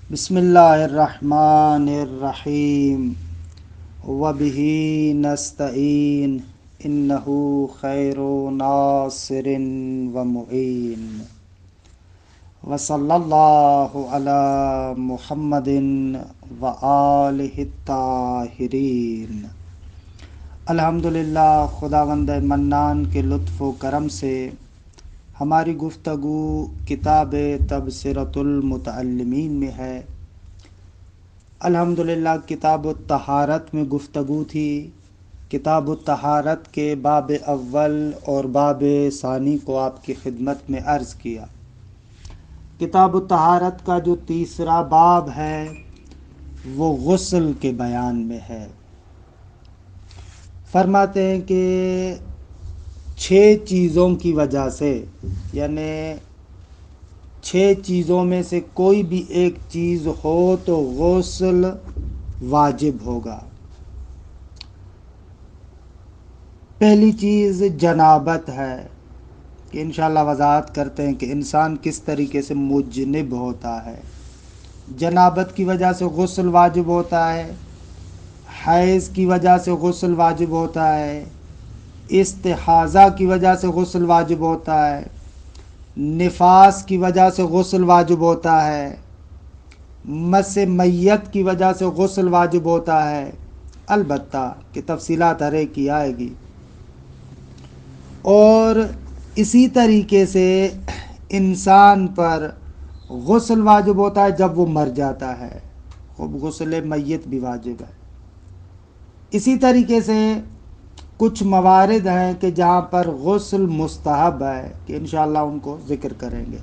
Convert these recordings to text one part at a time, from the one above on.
بسم اللہ الرحمن الرحیم وبہ نستعین انہ خیر ناصر ومعین وصلی اللہ علی محمد وآلہ الطاہرین۔ الحمدللہ، خداوند منان کے لطف و کرم سے ہماری گفتگو کتاب تبصرۃ المتعلمین میں ہے۔ الحمدللہ کتاب الطہارت میں گفتگو تھی۔ کتاب الطہارت کے باب اول اور باب ثانی کو آپ کی خدمت میں عرض کیا۔ کتاب الطہارت کا جو تیسرا باب ہے وہ غسل کے بیان میں ہے۔ فرماتے ہیں کہ 6 چیزوں کی وجہ سے، یعنی 6 چیزوں میں سے کوئی بھی ایک چیز ہو تو غسل واجب ہوگا۔ پہلی چیز جنابت ہے کہ انشاءاللہ وضاحت کرتے ہیں کہ انسان کس طریقے سے مجنب ہوتا ہے۔ جنابت کی وجہ سے غسل واجب ہوتا ہے، حیض کی وجہ سے غسل واجب ہوتا ہے، استحاضہ کی وجہ سے غسل واجب ہوتا ہے، نفاس کی وجہ سے غسل واجب ہوتا ہے، مس میت کی وجہ سے غسل واجب ہوتا ہے، البتہ کہ تفصیلات ہر ایک کی آئے گی۔ اور اسی طریقے سے انسان پر غسل واجب ہوتا ہے جب وہ مر جاتا ہے، خب غسل میت بھی واجب ہے۔ اسی طریقے سے کچھ موارد ہیں کہ جہاں پر غسل مستحب ہے کہ انشاءاللہ ان کو ذکر کریں گے۔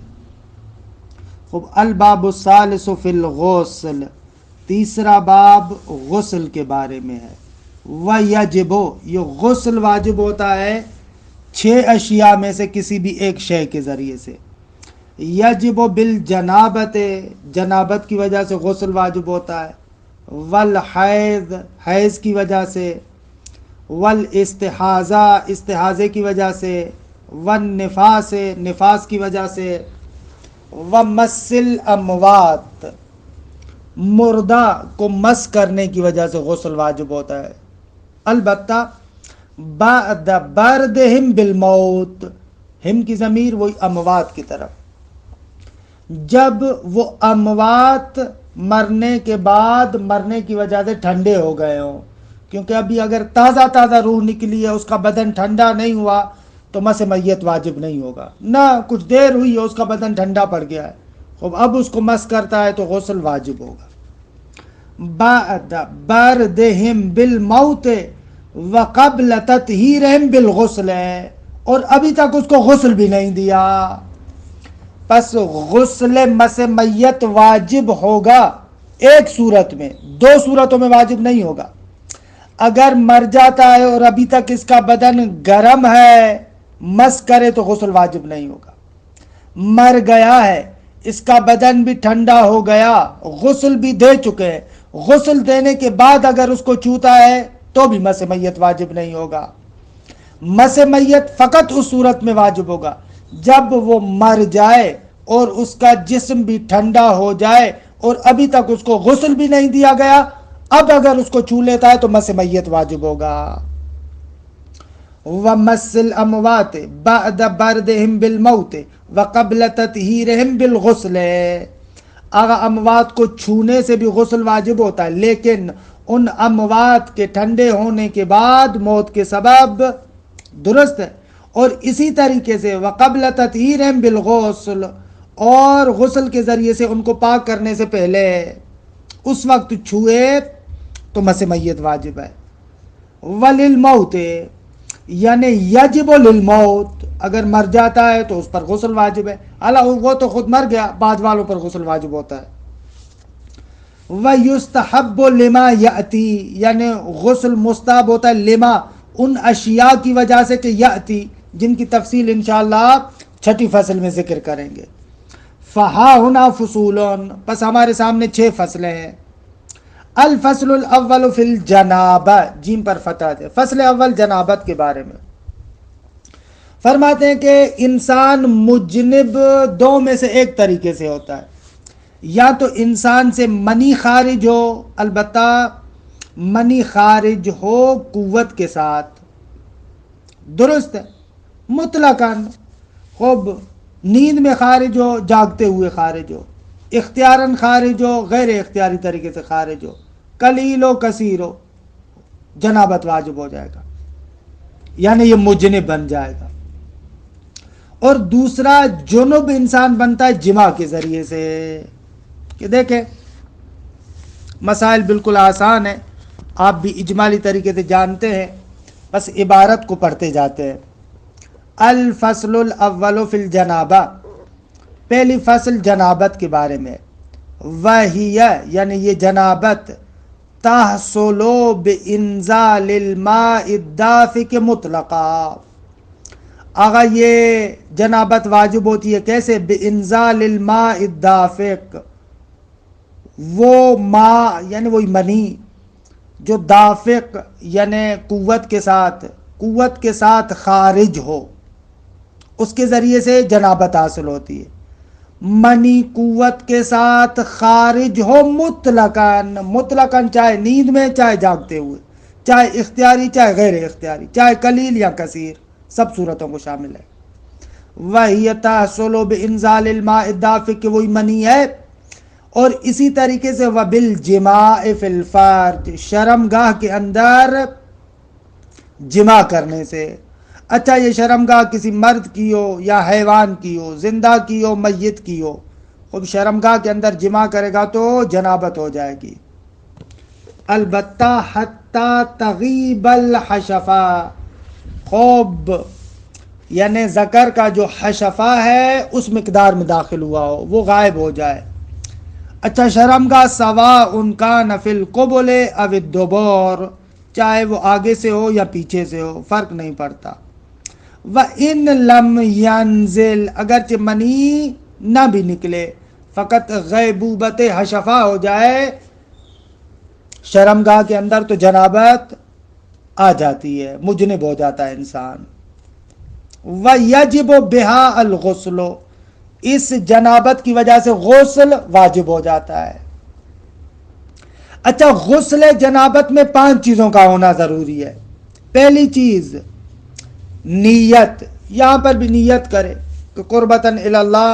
خب الباب الثالث فی الغسل، تیسرا باب غسل کے بارے میں ہے۔ وَيَجِبُ، یہ غسل واجب ہوتا ہے 6 اشیاء میں سے کسی بھی ایک شے کے ذریعے سے۔ یجب بالجنابت، جنابت کی وجہ سے غسل واجب ہوتا ہے، والحیض، حیض کی وجہ سے، والاستحاضہ، استحاضے کی وجہ سے، والنفاس، نفاس کی وجہ سے، ومس الاموات، مردہ کو مس کرنے کی وجہ سے غسل واجب ہوتا ہے، البتہ بعد بردہم بالموت، ہم کی ضمیر وہی اموات کی طرف، جب وہ اموات مرنے کے بعد مرنے کی وجہ سے ٹھنڈے ہو گئے ہوں، کیونکہ ابھی اگر تازہ روح نکلی ہے، اس کا بدن ٹھنڈا نہیں ہوا تو مس میت واجب نہیں ہوگا، نہ کچھ دیر ہوئی ہے اس کا بدن ٹھنڈا پڑ گیا ہے، اب اس کو مس کرتا ہے تو غسل واجب ہوگا۔ بعد بردہم بالموت وقبل تطہیرہم بالغسل، اور ابھی تک اس کو غسل بھی نہیں دیا، پس غسل مس میت واجب ہوگا ایک صورت میں، 2 صورتوں میں واجب نہیں ہوگا۔ اگر مر جاتا ہے اور ابھی تک اس کا بدن گرم ہے، مس کرے تو غسل واجب نہیں ہوگا۔ مر گیا ہے، اس کا بدن بھی ٹھنڈا ہو گیا، غسل بھی دے چکے ہیں، غسل دینے کے بعد اگر اس کو چھوتا ہے تو بھی مس میت واجب نہیں ہوگا۔ مس میت فقط اس صورت میں واجب ہوگا جب وہ مر جائے اور اس کا جسم بھی ٹھنڈا ہو جائے اور ابھی تک اس کو غسل بھی نہیں دیا گیا، اب اگر اس کو چھو لیتا ہے تو مس میت واجب ہوگا۔ وَمَسِّ الْأَمْوَاتِ بَعْدَ بَرْدِهِمْ بِالْمَوْتِ وَقَبْلَ تَطْهِيرِهِمْ بِالْغُسْلِ، اگر اموات کو چھونے سے بھی غسل واجب ہوتا ہے، لیکن ان اموات کے ٹھنڈے ہونے کے بعد موت کے سبب، درست ہے۔ اور اسی طریقے سے وَقَبْلَ تَطْهِيرِهِمْ بِالْغُسْلِ، اور غسل کے ذریعے سے ان کو پاک کرنے سے پہلے اس وقت چھوئے تو مس میت واجب ہے۔ وَلِلْمَوْتِ، یعنی یجب للموت، اگر مر جاتا ہے تو اس پر غسل واجب ہے، حالانکہ وہ تو خود مر گیا، بعد والوں پر غسل واجب ہوتا ہے۔ وَيُسْتَحَبُّ لِمَا يَأْتِي، یعنی غسل مستحب ہوتا ہے لما، ان اشیاء کی وجہ سے کہ یأتی، جن کی تفصیل انشاءاللہ 6 فصل میں ذکر کریں گے۔ فہا ہنا فصولون، پس ہمارے سامنے 6 فصلیں ہیں۔ الفصل الاول فی الجنابہ، جیم پر فتح دے، فصل اول جنابت کے بارے میں فرماتے ہیں کہ انسان مجنب 2 میں سے ایک طریقے سے ہوتا ہے، یا تو انسان سے منی خارج ہو، البتہ منی خارج ہو قوت کے ساتھ، درست ہے، مطلقاً خوب نیند میں خارج ہو، جاگتے ہوئے خارج ہو، اختیاراً خارج ہو، غیر اختیاری طریقے سے خارج ہو، قلیل و کثیر ہو، جنابت واجب ہو جائے گا، یعنی یہ مجنب بن جائے گا۔ اور دوسرا جنب انسان بنتا ہے جماع کے ذریعے سے، کہ دیکھیں مسائل بالکل آسان ہیں، آپ بھی اجمالی طریقے سے جانتے ہیں، بس عبارت کو پڑھتے جاتے ہیں۔ الفصل الاول فی الجنابہ، پہلی فصل جنابت کے بارے میں، وہی یعنی یہ جنابت تحصل بانزال الماء الدافق مطلقا، آگا یہ جنابت واجب ہوتی ہے کیسے؟ بانزال الماء الدافق، وہ ماء یعنی وہی منی جو دافق یعنی قوت کے ساتھ خارج ہو، اس کے ذریعے سے جنابت حاصل ہوتی ہے۔ منی قوت کے ساتھ خارج ہو مطلقاً چاہے نیند میں چاہے جاگتے ہوئے، چاہے اختیاری چاہے غیر اختیاری، چاہے قلیل یا کثیر، سب صورتوں کو شامل ہے۔ وَهِيَ تَحْصُلُ بِإِنزَالِ الْمَاءِ الدَّافِقِ، کہ وہی منی ہے، اور اسی طریقے سے وَبِالْجِمَاعِ فِي الْفَرْجِ، شرمگاہ کے اندر جماع کرنے سے۔ اچھا یہ شرمگاہ کسی مرد کی ہو یا حیوان کی ہو، زندہ کی ہو میت کی ہو، خب شرمگاہ کے اندر جماع کرے گا تو جنابت ہو جائے گی، البتہ حتی تغیب الحشفہ، خوب یعنی ذکر کا جو حشفہ ہے اس مقدار میں داخل ہوا ہو، وہ غائب ہو جائے۔ اچھا شرمگاہ سواء کان فی القبل او الدبر، چاہے وہ آگے سے ہو یا پیچھے سے ہو، فرق نہیں پڑتا۔ وَإِن لَمْ يَنزِلْ، اگرچہ منی نہ بھی نکلے، فقط غیبوبت حشفہ ہو جائے شرمگاہ کے اندر، تو جنابت آ جاتی ہے، مجنب ہو جاتا ہے انسان۔ وَيَجِبُ بِهَا الْغُسْلُ، اس جنابت کی وجہ سے غسل واجب ہو جاتا ہے۔ اچھا غسل جنابت میں 5 چیزوں کا ہونا ضروری ہے۔ پہلی چیز نیت، یہاں پر بھی نیت کرے کہ قربتاً اللہ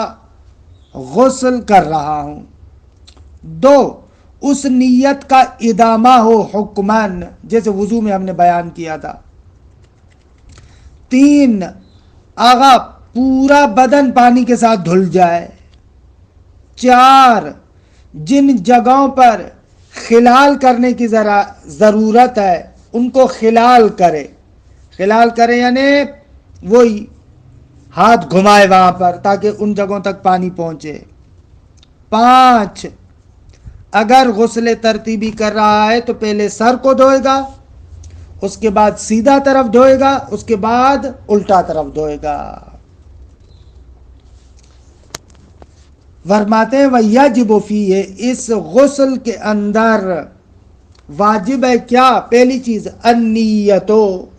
غسل کر رہا ہوں۔ 2 اس نیت کا ادامہ ہو حکماً، جیسے وضو میں ہم نے بیان کیا تھا۔ 3 آغا پورا بدن پانی کے ساتھ دھل جائے۔ 4 جن جگہوں پر خلال کرنے کی ضرورت ہے ان کو خلال کرے یعنی وہی ہاتھ گھمائے وہاں پر تاکہ ان جگہوں تک پانی پہنچے۔ 5 اگر غسل ترتیبی کر رہا ہے تو پہلے سر کو دھوئے گا، اس کے بعد سیدھا طرف دھوئے گا، اس کے بعد الٹا طرف دھوئے گا۔ فرماتے ہیں وَيَجِبُ فِيهِ، اس غسل کے اندر واجب ہے کیا؟ پہلی چیز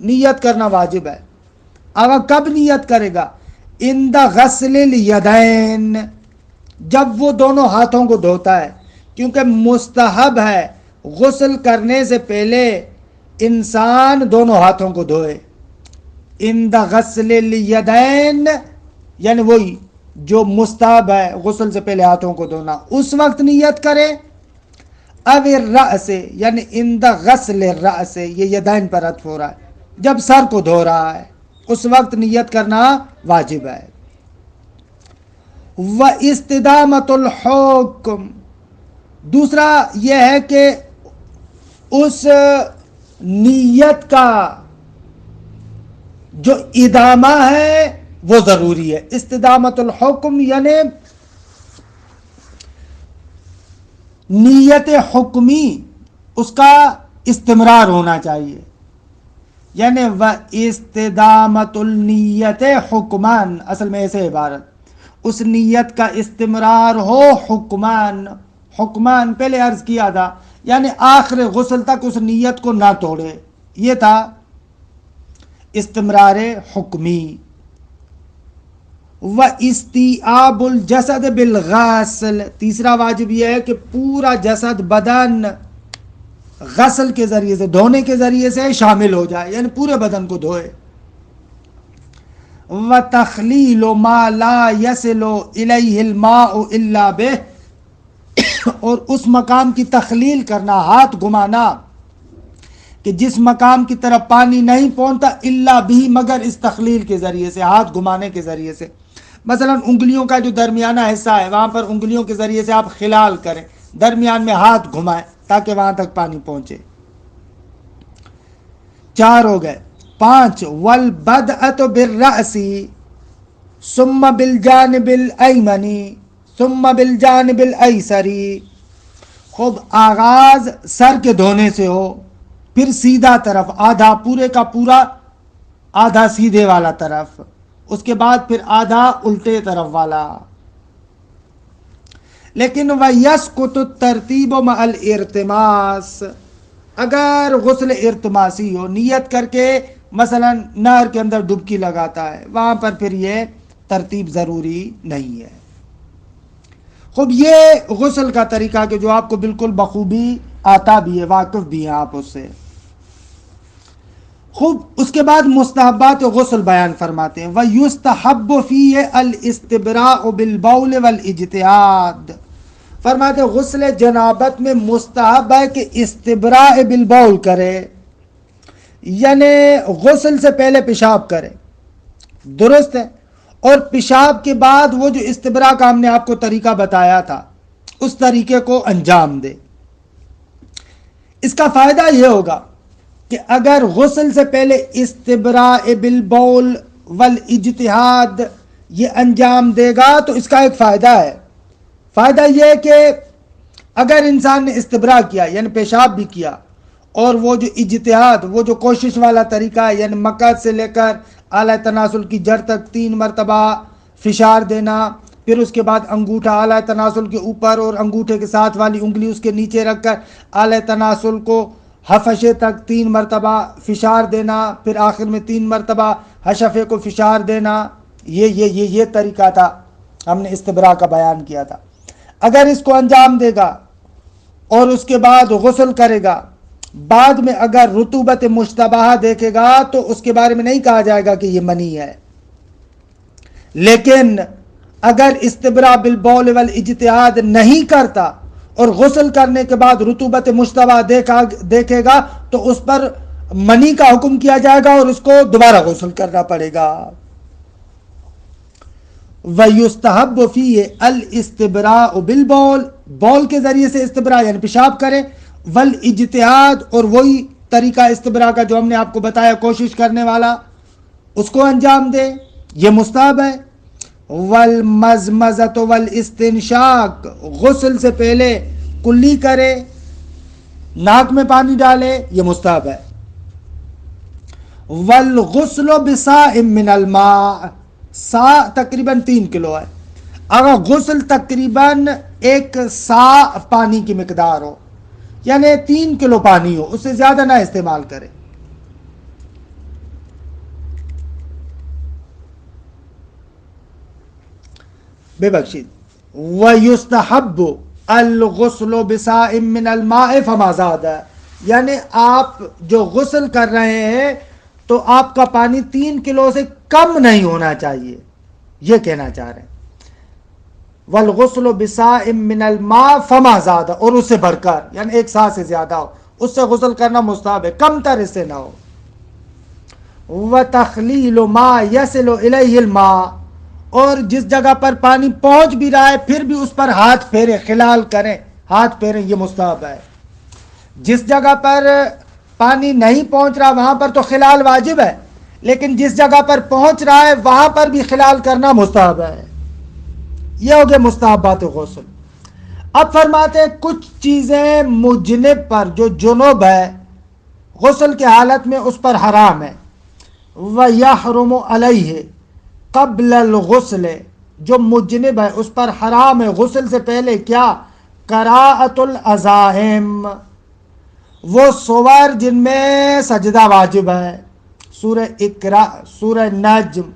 نیت کرنا واجب ہے۔ اب کب نیت کرے گا؟ عند غسل الیدین، جب وہ دونوں ہاتھوں کو دھوتا ہے، کیونکہ مستحب ہے غسل کرنے سے پہلے انسان دونوں ہاتھوں کو دھوئے۔ عند غسل الیدین یعنی وہی جو مستحب ہے غسل سے پہلے ہاتھوں کو دھونا، اس وقت نیت کرے۔ او الرأس یعنی عند غسل الرأس، یہ یدین پر عطف ہو رہا ہے، جب سر کو دھو رہا ہے اس وقت نیت کرنا واجب ہے۔ وَاِسْتِدَامَةُ الْحُکْم، دوسرا یہ ہے کہ اس نیت کا جو ادامہ ہے وہ ضروری ہے۔ استدامت الحکم یعنی نیت حکمی اس کا استمرار ہونا چاہیے، یعنی استدامت النیت حکمان، اصل میں ایسے عبارت، اس نیت کا استمرار ہو حکمان پہلے عرض کیا تھا، یعنی آخر غسل تک اس نیت کو نہ توڑے، یہ تھا استمرار حکمی۔ و استیعاب الجسد بالغسل، تیسرا واجب یہ ہے کہ پورا جسد بدن غسل کے ذریعے سے، دھونے کے ذریعے سے شامل ہو جائے، یعنی پورے بدن کو دھوئے۔ وتخلیل ما لا يصل الیہ الماء الا بہ، اور اس مقام کی تخلیل کرنا، ہاتھ گھمانا کہ جس مقام کی طرف پانی نہیں پہنچتا الا بھی، مگر اس تخلیل کے ذریعے سے، ہاتھ گھمانے کے ذریعے سے۔ مثلا انگلیوں کا جو درمیانہ حصہ ہے وہاں پر انگلیوں کے ذریعے سے آپ خلال کریں، درمیان میں ہاتھ گھمائیں تاکہ وہاں تک پانی پہنچے۔ 4 ہو گئے۔ 5 والبدءۃ بالرأس ثم بالجانب الایمن ثم بالجانب الایسر، خوب آغاز سر کے دھونے سے ہو، پھر سیدھا طرف، آدھا پورے کا پورا، آدھا سیدھے والا طرف، اس کے بعد پھر آدھا الٹے طرف والا۔ لیکن وَيَسْقُطُ التَّرْتِيبُ مَعَ الْإِرْتِمَاسِ، اگر غسل ارتماسی ہو، نیت کر کے مثلا نہر کے اندر ڈبکی لگاتا ہے، وہاں پر پھر یہ ترتیب ضروری نہیں ہے۔ خوب یہ غسل کا طریقہ کہ جو آپ کو بالکل بخوبی آتا بھی ہے، واقف بھی ہیں آپ اس سے۔ خوب اس کے بعد مستحبات غسل بیان فرماتے ہیں۔ وَيُسْتَحَبُّ فِيهِ الْإِسْتِبْرَاءُ بِالْبَوْلِ وَالْإِجْتِهَادِ، فرماتے ہیں غسل جنابت میں مستحب ہے کہ استبراء بالبول کرے، یعنی غسل سے پہلے پیشاب کرے، درست ہے، اور پیشاب کے بعد وہ جو استبراء کا ہم نے آپ کو طریقہ بتایا تھا اس طریقے کو انجام دے۔ اس کا فائدہ یہ ہوگا کہ اگر غسل سے پہلے استبراء بالبول والاجتہاد یہ انجام دے گا تو اس کا ایک فائدہ ہے۔ فائدہ یہ ہے کہ اگر انسان نے استبراء کیا یعنی پیشاب بھی کیا، اور وہ جو اجتہاد، وہ جو کوشش والا طریقہ ہے، یعنی مقعد سے لے کر اعلی تناسل کی جڑ تک 3 مرتبہ فشار دینا، پھر اس کے بعد انگوٹھا اعلی تناسل کے اوپر اور انگوٹھے کے ساتھ والی انگلی اس کے نیچے رکھ کر اعلی تناسل کو حفشے تک 3 مرتبہ فشار دینا، پھر آخر میں 3 مرتبہ حشفے کو فشار دینا، یہ طریقہ تھا، ہم نے استبراء کا بیان کیا تھا۔ اگر اس کو انجام دے گا اور اس کے بعد غسل کرے گا، بعد میں اگر رطوبت مشتبہ دیکھے گا تو اس کے بارے میں نہیں کہا جائے گا کہ یہ منی ہے، لیکن اگر استبراء بالبول والاجتہاد نہیں کرتا اور غسل کرنے کے بعد رطوبت مشتبہ دیکھے گا تو اس پر منی کا حکم کیا جائے گا اور اس کو دوبارہ غسل کرنا پڑے گا۔ وَيُسْتَحَبُّ فِيهِ الْإِسْتِبْرَاءُ بِالْبَوْلِ، بول کے ذریعے سے استبراء یعنی پیشاب کرے، والاجتہاد اور وہی طریقہ استبراء کا جو ہم نے آپ کو بتایا کوشش کرنے والا اس کو انجام دے، یہ مستحب ہے۔ والمزمزۃ والاستنشاق، غسل سے پہلے کلی کرے، ناک میں پانی ڈالے، یہ مستحب ہے۔ والغسل بصاع من الماء، سا تقریباً 3 کلو ہے، اگر غسل تقریباً 1 سا پانی کی مقدار ہو، یعنی 3 کلو پانی ہو، اس سے زیادہ نہ استعمال کرے۔ بے بخشید۔ وَيُسْتَحَبُّ الْغُسْلُ بِصَاعٍ مِّنَ الْمَاءِ فَمَا زَادَ، یعنی آپ جو غسل کر رہے ہیں تو آپ کا پانی 3 کلو سے کم نہیں ہونا چاہیے، یہ کہنا چاہ رہے ہیں۔ وَالْغُسْلُ بِصَاعٍ مِّنَ الْمَاءِ فَمَا زَادَ، اور اس سے بڑھ کر یعنی 1 سا سے زیادہ ہو، اس سے غسل کرنا مستحب ہے، کم تر اس سے نہ ہو۔ وَتَخْلِيلُ مَا يَصِلُ إِلَيْهِ الْمَاءِ، اور جس جگہ پر پانی پہنچ بھی رہا ہے پھر بھی اس پر ہاتھ پھیرے، خلال کریں، ہاتھ پھیریں، یہ مستحب ہے۔ جس جگہ پر پانی نہیں پہنچ رہا وہاں پر تو خلال واجب ہے، لیکن جس جگہ پر پہنچ رہا ہے وہاں پر بھی خلال کرنا مستحب ہے۔ یہ ہو گئے مستحبات غسل۔ اب فرماتے ہیں کچھ چیزیں مجنب پر، جو جنوب ہے غسل کے حالت میں اس پر حرام ہے۔ وَيَحْرُمُ عَلَيْهِ قبل الغسل، جو مجنب ہے اس پر حرام ہے غسل سے پہلے کیا؟ قراءۃ العزائم، وہ سور جن میں سجدہ واجب ہے، سورہ اقرا، سورہ نجم،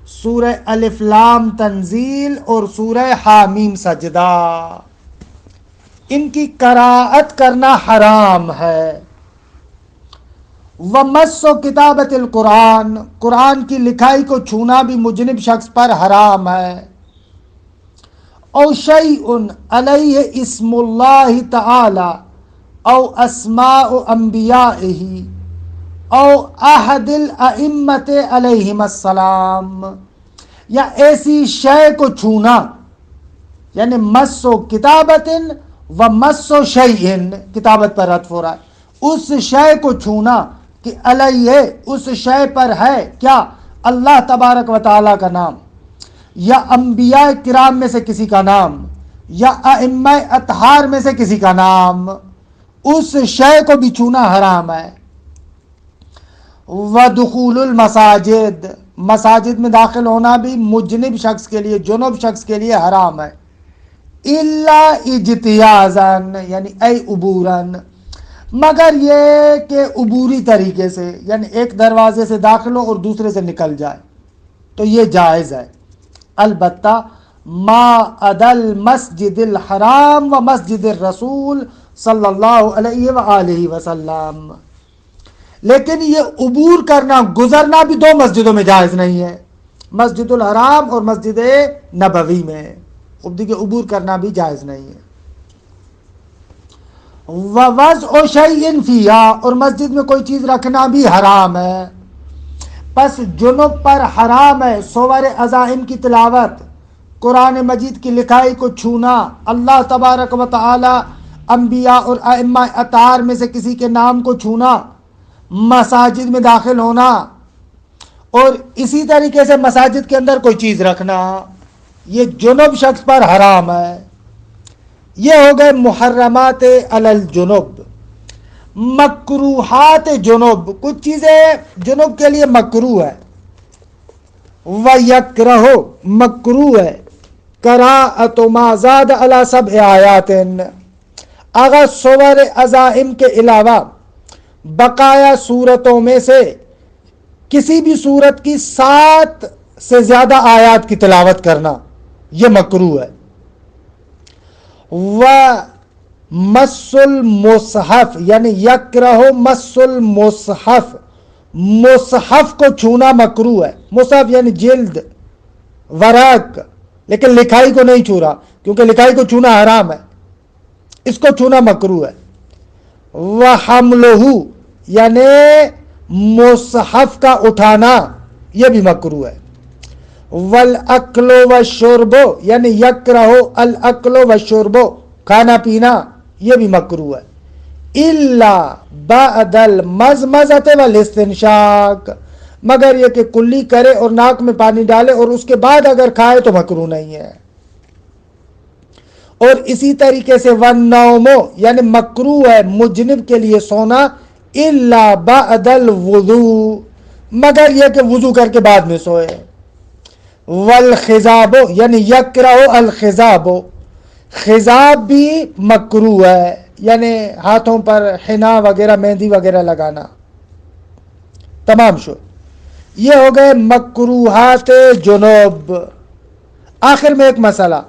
سورہ الف لام تنزیل اور سورہ حامیم سجدہ، ان کی قراءت کرنا حرام ہے۔ ومس کتابت القرآن، قرآن کی لکھائی کو چھونا بھی مجنب شخص پر حرام ہے۔ او شیء علیہ اسم اللہ تعالی او اسماء انبیائہ او احد الائمۃ علیہم السلام، یا ایسی شے کو چھونا، یعنی مس و کتابت و مس و شیء، کتابت پر عطف ہو رہا ہے، اس شے کو چھونا کہ علیہ اس شے پر ہے کیا، اللہ تبارک و تعالیٰ کا نام، یا انبیاء کرام میں سے کسی کا نام، یا ائمہ اطہار میں سے کسی کا نام، اس شے کو بھی چھونا حرام ہے۔ وَدُخُولُ الْمَسَاجِد، مساجد میں داخل ہونا بھی مجنب شخص کے لیے، جنب شخص کے لیے حرام ہے۔ اِلَّا اجتیازاً، یعنی اے عبوراً، مگر یہ کہ عبوری طریقے سے، یعنی ایک دروازے سے داخل ہو اور دوسرے سے نکل جائے تو یہ جائز ہے۔ البتہ ما عدل مسجد الحرام و مسجد الرسول صلی اللہ علیہ وآلہ وسلم، لیکن یہ عبور کرنا، گزرنا بھی دو مسجدوں میں جائز نہیں ہے، مسجد الحرام اور مسجد نبوی میں، دیکھیے عبور کرنا بھی جائز نہیں ہے۔ وَوَضْعُ شَيْءٍ فِيهَا، اور مسجد میں کوئی چیز رکھنا بھی حرام ہے۔ پس جنب پر حرام ہے سور عزائم کی تلاوت، قرآن مجید کی لکھائی کو چھونا، اللہ تبارک و تعالی، انبیاء اور ائمہ اطہار میں سے کسی کے نام کو چھونا، مساجد میں داخل ہونا، اور اسی طریقے سے مساجد کے اندر کوئی چیز رکھنا، یہ جنب شخص پر حرام ہے۔ یہ ہو گئے محرمات علی الجنب۔ مکروہات جنب، کچھ چیزیں جنب کے لیے مکروہ ہے۔ وَيَكْرَهُ، مکروہ ہے، قراءۃ ما زاد علی 7 آیات، اگر سور عزائم کے علاوہ بقایا صورتوں میں سے کسی بھی صورت کی 7 سے زیادہ آیات کی تلاوت کرنا یہ مکروہ ہے۔ وَمَسُّ الْمُصْحَفِ، یعنی یکرہ مس المصحف، مصحف کو چھونا مکروہ ہے۔ مصحف یعنی جلد، ورق، لیکن لکھائی کو نہیں چھو رہا کیونکہ لکھائی کو چھونا حرام ہے، اس کو چھونا مکروہ ہے۔ وَحَمْلُهُ، یعنی مصحف کا اٹھانا یہ بھی مکروہ ہے۔ وَالْأَكْلُ وَالشُّرْبُ، یعنی یکرہ الْأَكْلُ وَالشُّرْبُ، کھانا پینا یہ بھی مکروہ ہے۔ إِلَّا بَعْدَ الْمَزْمَزَةِ وَالِاسْتِنشَاقِ، مگر یہ کہ کلی کرے اور ناک میں پانی ڈالے اور اس کے بعد اگر کھائے تو مکروہ نہیں ہے۔ اور اسی طریقے سے وَالنَّوْمُ، یعنی مکروہ ہے مجنب کے لیے سونا، إِلَّا بَعْدَ الْوُضُوءِ، مگر یہ کہ وضو کر کے بعد میں سوئے۔ والخضاب، یعنی یکرہ الخضاب، خضاب بھی مکروہ ہے، یعنی ہاتھوں پر حنا وغیرہ، مہندی وغیرہ لگانا۔ تمام شو، یہ ہو گئے مکروہات جنوب۔ آخر میں ایک مسئلہ،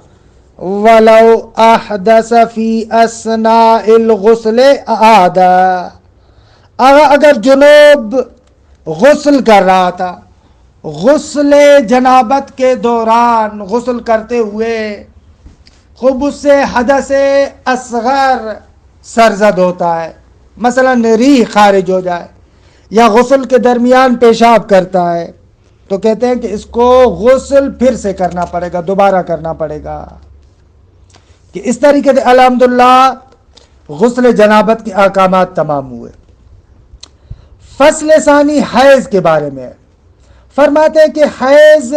وَلَوْ أَحْدَثَ فِي أَثْنَاءِ الْغُسْلِ أَعَادَ، اگر جنوب غسل کر رہا تھا، غسل جنابت کے دوران غسل کرتے ہوئے خوب اس سے حدث اصغر سرزد ہوتا ہے، مثلا ریح خارج ہو جائے یا غسل کے درمیان پیشاب کرتا ہے، تو کہتے ہیں کہ اس کو غسل پھر سے کرنا پڑے گا، دوبارہ کرنا پڑے گا۔ کہ اس طریقے سے الحمدللہ غسل جنابت کے احکامات تمام ہوئے۔ فصل ثانی حیض کے بارے میں فرماتے ہیں کہ حیض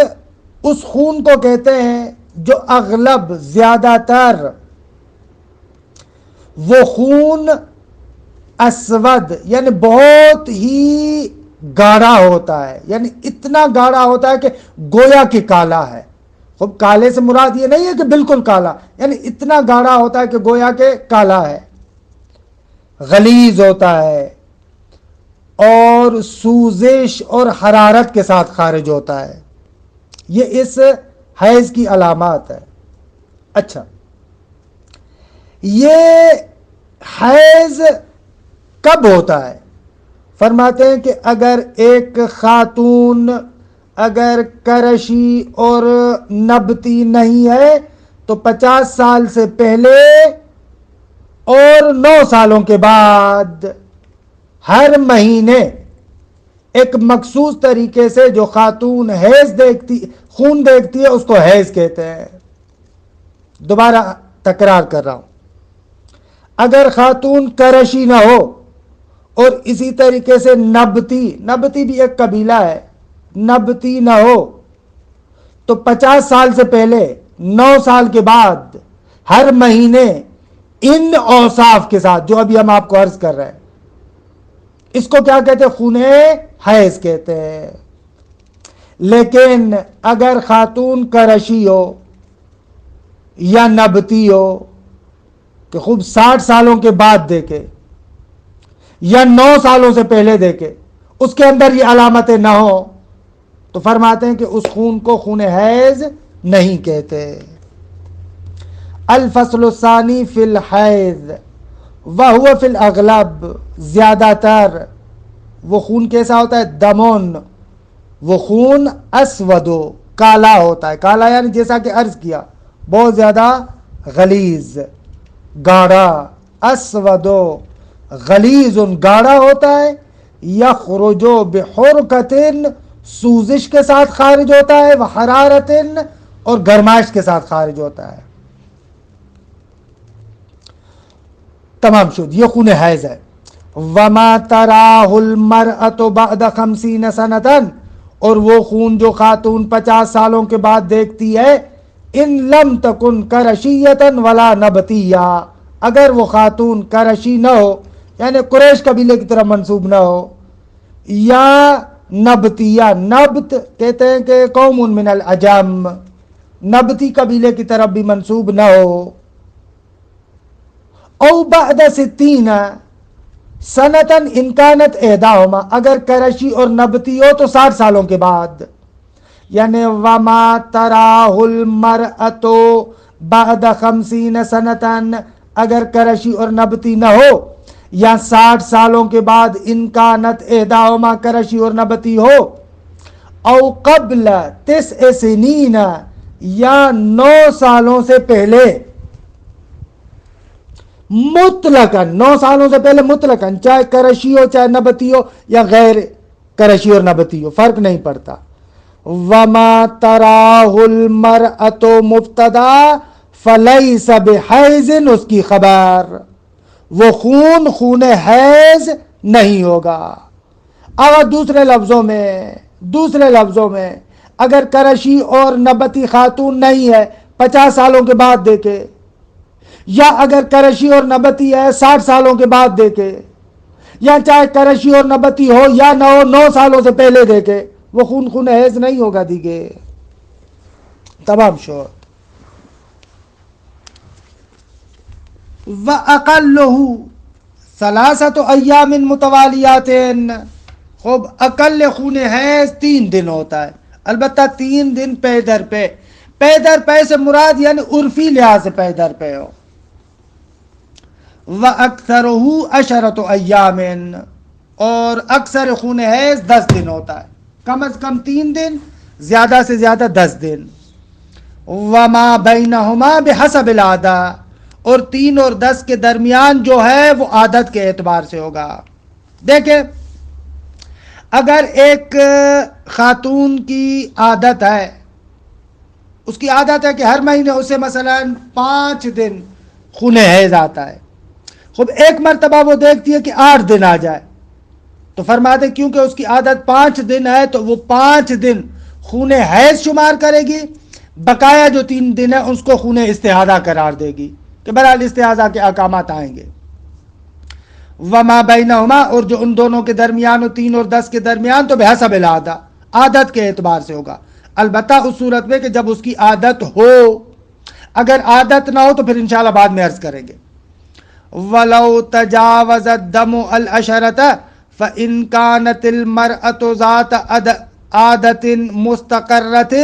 اس خون کو کہتے ہیں جو اغلب، زیادہ تر وہ خون اسود، یعنی بہت ہی گاڑھا ہوتا ہے، یعنی اتنا گاڑھا ہوتا ہے کہ گویا کہ کالا ہے۔ خب کالے سے مراد یہ نہیں ہے کہ بالکل کالا، یعنی اتنا گاڑھا ہوتا ہے کہ گویا کہ کالا ہے، غلیظ ہوتا ہے اور سوزش اور حرارت کے ساتھ خارج ہوتا ہے۔ یہ اس حیض کی علامات ہے۔ اچھا، یہ حیض کب ہوتا ہے؟ فرماتے ہیں کہ اگر ایک خاتون اگر کرشی اور نبتی نہیں ہے تو 50 سال سے پہلے اور 9 سالوں کے بعد ہر مہینے ایک مخصوص طریقے سے جو خاتون خون دیکھتی ہے اس کو حیض کہتے ہیں۔ دوبارہ تکرار کر رہا ہوں، اگر خاتون کرشی نہ ہو اور اسی طریقے سے نبتی بھی ایک قبیلہ ہے، نبتی نہ ہو تو 50 سال سے پہلے 9 سال کے بعد ہر مہینے ان اوصاف کے ساتھ جو ابھی ہم آپ کو عرض کر رہے ہیں، اس کو کیا کہتے ہیں؟ خون حیض کہتے ہیں۔ لیکن اگر خاتون کرشی ہو یا نبتی ہو کہ خوب 60 سالوں کے بعد دیکھے یا 9 سالوں سے پہلے دیکھے، اس کے اندر یہ علامتیں نہ ہو، تو فرماتے ہیں کہ اس خون کو خون حیض نہیں کہتے۔ الفصل الثانی فی الحیض وہو فی الاغلب، زیادہ تر وہ خون کیسا ہوتا ہے؟ دمون، وہ خون اسودو، کالا ہوتا ہے۔ کالا یعنی جیسا کہ عرض کیا بہت زیادہ غلیظ، گاڑھا، اسودو غلیظ گاڑھا ہوتا ہے۔ یخرجو بحرکت، سوزش کے ساتھ خارج ہوتا ہے، وحرارت، اور گرمائش کے ساتھ خارج ہوتا ہے۔ تمام شد، یہ خون حیض ہے۔ وما تراہ المرأۃ بعد 50 سنۃ، اور وہ خون جو خاتون 50 سالوں کے بعد دیکھتی ہے، ان لم تکن کرشیۃ ولا نبتیہ، اگر وہ خاتون کرشی نہ ہو یعنی قریش قبیلے کی طرف منسوب نہ ہو، یا نبتیہ، نبت کہتے ہیں کہ قوم من العجم، نبتی قبیلے کی طرف بھی منسوب نہ ہو، او بعد 60 سنتن ان کانت احداہما، اگر کرشی اور نبتی ہو تو 60 سالوں کے بعد، یعنی وما تراہ المرأۃ بعد 50 سنتن، اگر کرشی اور نبتی نہ ہو یا 60 سالوں کے بعد ان کانت احداہما، کرشی اور نبتی ہو، او قبل 9 سنین، یا 9 سالوں سے پہلے، مطلقاً 9 سالوں سے پہلے مطلقاً، چاہے کرشی ہو چاہے نبتی ہو یا غیر کرشی اور نبتی ہو، فرق نہیں پڑتا۔ وما تراہ المرأۃ مبتدا فلیس بحیض، اس کی خبر، وہ خون حیض نہیں ہوگا۔ اگر دوسرے لفظوں میں اگر کرشی اور نبتی خاتون نہیں ہے 50 سالوں کے بعد دیکھے، یا اگر کرشی اور نبتی ہے 60 سالوں کے بعد دیکھے، یا چاہے کرشی اور نبتی ہو یا نہ ہو 9 سالوں سے پہلے دیکھے، وہ خون حیض نہیں ہوگا دیگے۔ تمام شور۔ وَأَقَلُّهُ 3 ایام متوالیات، خوب اقل خون حیض 3 دن ہوتا ہے، البتہ 3 دن پے در پے، پے در پے سے مراد یعنی عرفی لحاظ سے پے در پے ہو۔ وَأَكْثَرُهُ 10 ایام، اور اکثر خون حیض 10 دن ہوتا ہے، کم از کم 3 دن، زیادہ سے زیادہ 10 دن۔ وَمَا بَيْنَهُمَا بِحَسَبِ الْعَادَةِ، اور 3 اور 10 کے درمیان جو ہے وہ عادت کے اعتبار سے ہوگا۔ دیکھیں، اگر ایک خاتون کی عادت ہے، اس کی عادت ہے کہ ہر مہینے اسے مثلا 5 دن خون حیض آتا ہے، خود ایک مرتبہ وہ دیکھتی ہے کہ 8 دن آ جائے، تو فرماتے کیونکہ اس کی عادت 5 دن ہے تو وہ 5 دن خون حیض شمار کرے گی، بقایا جو 3 دن ہے اس کو خون استحاضہ قرار دے گی کہ بہرحال استحاضہ کے احکامات آئیں گے۔ وما بینہما، اور جو ان دونوں کے درمیان ہو 3 اور 10 کے درمیان، تو بحسب العادہ، عادت کے اعتبار سے ہوگا، البتہ اس صورت میں کہ جب اس کی عادت ہو، اگر عادت نہ ہو تو پھر انشاءاللہ بعد میں عرض کریں گے۔ وَلَوْ تَجَاوَزَ الدَّمُ الْعَشْرَةَ فَإِنْ كَانَتِ الْمَرْأَةُ ذَاتَ عادت مستقرۃ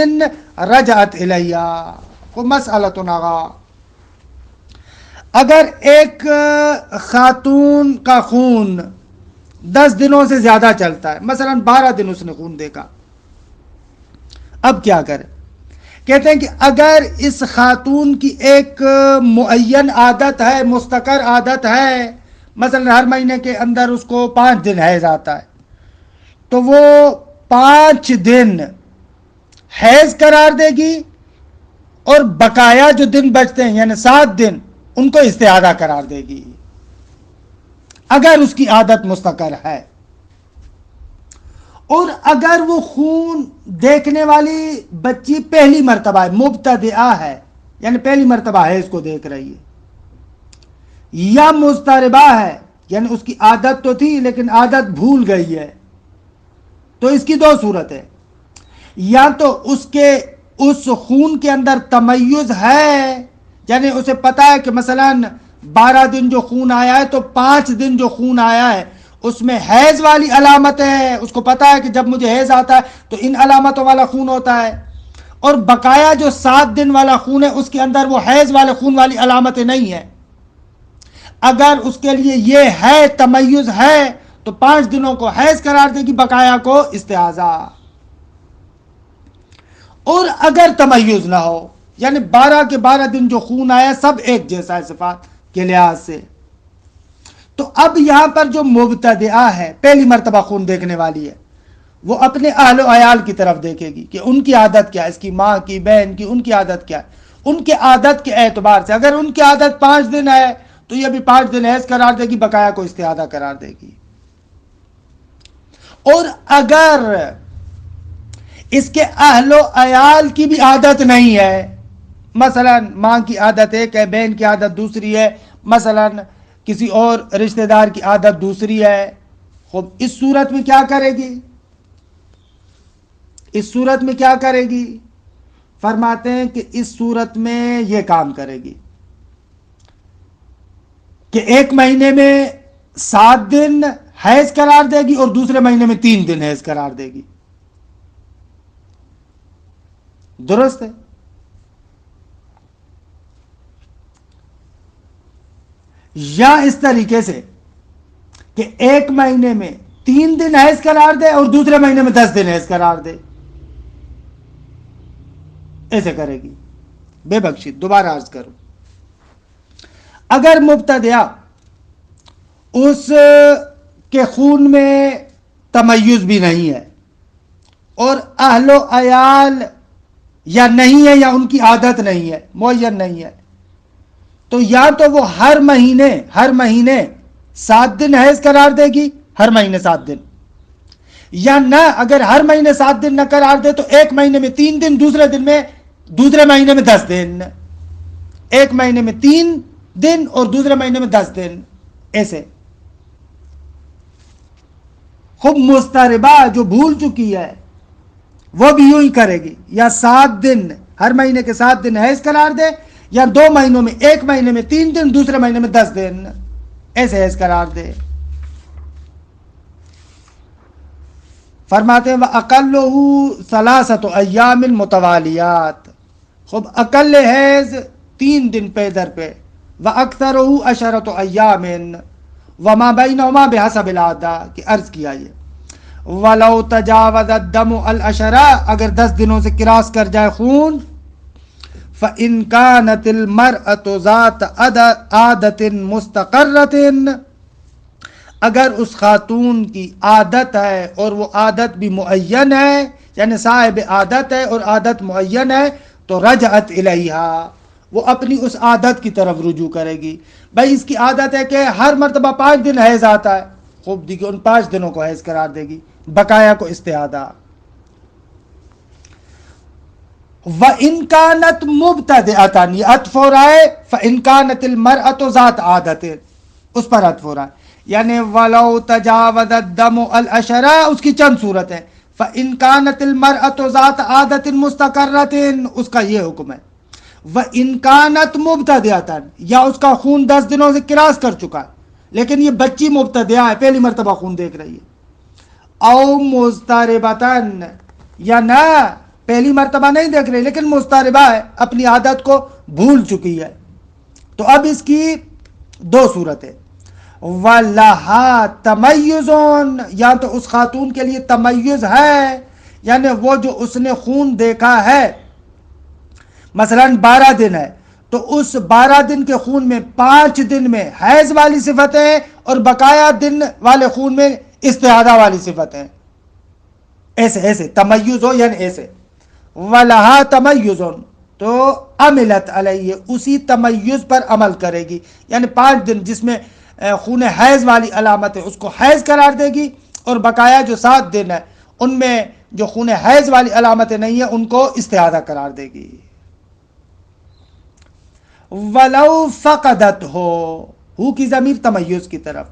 رجعت الیہ. کو مسئلۃ آغا، اگر ایک خاتون کا خون 10 دنوں سے زیادہ چلتا ہے، مثلا 12 دن اس نے خون دیکھا، اب کیا کرے؟ کہتے ہیں کہ اگر اس خاتون کی ایک معین عادت ہے، مستقر عادت ہے، مثلا ہر مہینے کے اندر اس کو 5 دن حیض آتا ہے، تو وہ 5 دن حیض قرار دے گی، اور بقایا جو دن بچتے ہیں یعنی 7 دن ان کو استحاضہ قرار دے گی، اگر اس کی عادت مستقر ہے. اور اگر وہ خون دیکھنے والی بچی پہلی مرتبہ ہے، مبتدئہ ہے، یعنی پہلی مرتبہ ہے اس کو دیکھ رہی ہے، یا مضطربہ ہے، یعنی اس کی عادت تو تھی لیکن عادت بھول گئی ہے، تو اس کی 2 صورت ہے. یا تو اس خون کے اندر تمیز ہے، یعنی اسے پتا ہے کہ مثلا 12 دن جو خون آیا ہے تو 5 دن جو خون آیا ہے اس میں حیض والی علامت ہے، اس کو پتا ہے کہ جب مجھے حیض آتا ہے تو ان علامتوں والا خون ہوتا ہے، اور بقایا جو 7 دن والا خون ہے اس کے اندر وہ حیض والے خون والی علامتیں نہیں ہیں. اگر اس کے لیے یہ ہے، تمیز ہے، تو 5 دنوں کو حیض قرار دے گی، بقایا کو استحاضہ. اور اگر تمیز نہ ہو، یعنی 12 کے 12 دن جو خون آیا سب ایک جیسا ہے صفات کے لحاظ سے، تو اب یہاں پر جو مبتدئہ ہے، پہلی مرتبہ خون دیکھنے والی ہے، وہ اپنے اہل و عیال کی طرف دیکھے گی کہ ان کی عادت کیا ہے، اس کی ماں کی، بہن کی، ان کی عادت کیا ہے. ان کے عادت کے اعتبار سے اگر ان کی عادت 5 دن ہے تو یہ بھی 5 دن حیض قرار دے گی، بقایا کو استحاضہ قرار دے گی. اور اگر اس کے اہل و عیال کی بھی عادت نہیں ہے، مثلا ماں کی عادت ایک ہے، بہن کی عادت دوسری ہے، مثلا کسی اور رشتہ دار کی عادت دوسری ہے، خب اس صورت میں کیا کرے گی؟ اس صورت میں کیا کرے گی؟ فرماتے ہیں کہ اس صورت میں یہ کام کرے گی کہ ایک مہینے میں 7 دن حیض قرار دے گی اور دوسرے مہینے میں 3 دن حیض قرار دے گی. درست ہے؟ یا اس طریقے سے کہ ایک مہینے میں 3 دن حیض قرار دے اور دوسرے مہینے میں 10 دن حیض قرار دے، ایسے کرے گی. بے بخشی دوبارہ عرض کروں، اگر مبتدئہ اس کے خون میں تمیز بھی نہیں ہے اور اہل و عیال یا نہیں ہے یا ان کی عادت نہیں ہے، معین نہیں ہے، تو یا تو وہ ہر مہینے 7 دن حیض قرار دے گی، ہر مہینے 7 دن، یا نہ اگر ہر مہینے 7 دن نہ قرار دے تو ایک مہینے میں 3 دن، دوسرے مہینے میں 10 دن، ایک مہینے میں 3 دن اور دوسرے مہینے میں 10 دن، ایسے. خوب مضطربہ جو بھول چکی ہے وہ بھی یوں ہی کرے گی، یا 7 دن ہر مہینے کے 7 دن حیض قرار دے، یا 2 مہینوں میں، ایک مہینے میں 3 دن، دوسرے مہینے میں 10 دن، ایسے حیض قرار دے. فرماتے ہیں وَأَقَلُّهُ 3 أَيَّامٍ مُتَوَالِيَاتٍ، خوب اقل حیض 3 دن پہ در پہ، وَأَكْثَرُهُ 10 أَيَّامٍ وَمَا بَيْنَهُمَا بِحَسَبِ الْعَادَةِ کہ عرض کیا یہ وَلَوْ تَجَاوَزَ الدَّمُ الْعَشْرَ اگر 10 دنوں سے کراس کر جائے خون، فَإِنْ كَانَتِ الْمَرْأَةُ ذَاتَ عَادَةٍ مُسْتَقَرَّةٍ اگر اس خاتون کی عادت ہے اور وہ عادت بھی معین ہے، یعنی صاحب عادت ہے اور عادت معین ہے، تو رجعت الیہا وہ اپنی اس عادت کی طرف رجوع کرے گی. بھائی اس کی عادت ہے کہ ہر مرتبہ 5 دن حیض آتا ہے، خوب دیکھیں ان 5 دنوں کو حیض قرار دے گی، بقایا کو استحاضہ. وَإِنْ كَانَتْ مُبْتَدِئَةً یہ عطف ہو رہا ہے، فَإِنْ كَانَتِ الْمَرْأَةُ ذَاتَ عَادَةٍ اس پر عطف ہو رہا ہے، یعنی وَلَوْ تَجَاوَزَ الدَّمُ الْعَشْرَ اس کی چند صورت ہے، فَإِنْ كَانَتِ الْمَرْأَةُ ذَاتَ عَادَةٍ مُسْتَقَرَّةٍ اس کا یہ حکم ہے. وَإِنْ كَانَتْ مُبْتَدِئَةً یا اس کا خون 10 دنوں سے کراس کر چکا ہے لیکن یہ بچی مبتدیہ ہے، پہلی مرتبہ خون دیکھ رہی ہے. او مضطربتاً یا نہ پہلی مرتبہ نہیں دیکھ رہی لیکن مضطربہ ہے، اپنی عادت کو بھول چکی ہے. تو اب اس کی دو صورتیں، وَلَهَا تَمَيُّزٌ، یا تو اس خاتون کے لیے تمیز ہے، یعنی وہ جو اس نے خون دیکھا ہے مثلا 12 دن ہے تو اس 12 دن کے خون میں 5 دن میں حیض والی صفتیں اور بقایا دن والے خون میں استحاضہ والی صفتیں. ایسے تمیز ہو یعنی ایسے. وَلَهَا تَمَيُّزٌ، تو عملت علیہ، اسی تمیز پر عمل کرے گی، یعنی 5 دن جس میں خون حیض والی علامت ہے اس کو حیض قرار دے گی، اور بقایا جو 7 دن ہے ان میں جو خون حیض والی علامتیں نہیں ہیں ان کو استحاضہ قرار دے گی. وَلَوْ فَقَدَتْهُ، ہو کی ضمیر تمیز کی طرف،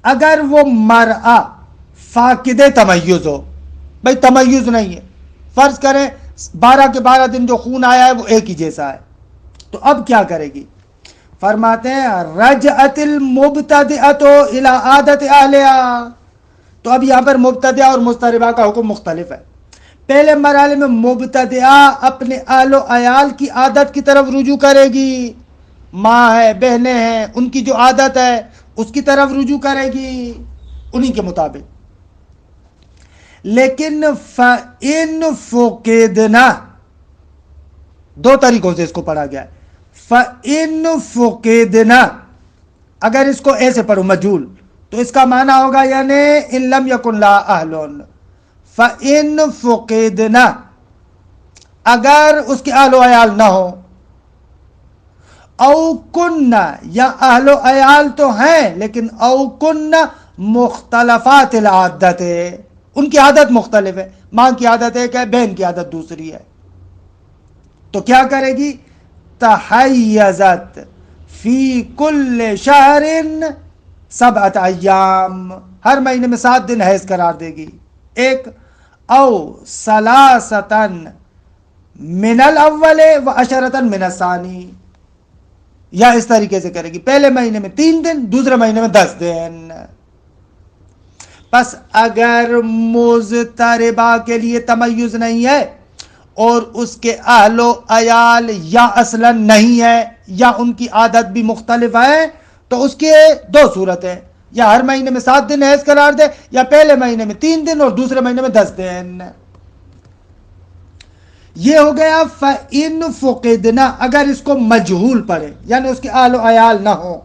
اگر وہ مرأہ فاقد تمیز ہو، بھئی تمیز نہیں ہے، فرض کریں 12 کے 12 دن جو خون آیا ہے وہ ایک ہی جیسا ہے، تو اب کیا کرے گی؟ فرماتے ہیں رجعت المبتدئۃ الی عادت اہلہا. تو اب یہاں پر مبتدئہ اور مضطربہ کا حکم مختلف ہے. پہلے مرحلے میں مبتدئہ اپنے اہل و عیال کی عادت کی طرف رجوع کرے گی، ماں ہے، بہنیں ہیں، ان کی جو عادت ہے اس کی طرف رجوع کرے گی انہی کے مطابق. لیکن فَإِن فُقِدْنَا، دو طریقوں سے اس کو پڑھا گیا ہے. فَإِن فُقِدْنَا، اگر اس کو ایسے پڑھو مجہول تو اس کا معنی ہوگا یعنی ان لم یکن لا اہلون. فَإِن فُقِدْنَا، اگر اس کے اہل و عیال نہ ہو، او کننا، یا اہل و عیال تو ہیں لیکن او کننا مختلفات العادت، ان کی عادت مختلف ہے، ماں کی عادت ایک ہے، بہن کی عادت دوسری ہے، تو کیا کرے گی؟ تحیزت فی کل شہر 7 ایام، ہر مہینے میں 7 دن حیض قرار دے گی ایک. او 3 من الاول و 10 من الثانی، یا اس طریقے سے کرے گی، پہلے مہینے میں 3 دن، دوسرے مہینے میں 10 دن. پس اگر مضطربہ کے لیے تمیز نہیں ہے اور اس کے اہل و عیال یا اصلا نہیں ہے یا ان کی عادت بھی مختلف ہے تو اس کے دو صورتیں، یا ہر مہینے میں 7 دن حیض قرار دے، یا پہلے مہینے میں 3 دن اور دوسرے مہینے میں 10 دن. یہ ہو گیا فَإِن فُقِدْنَا، اگر اس کو مجہول پڑھے یعنی اس کے اہل و عیال نہ ہو.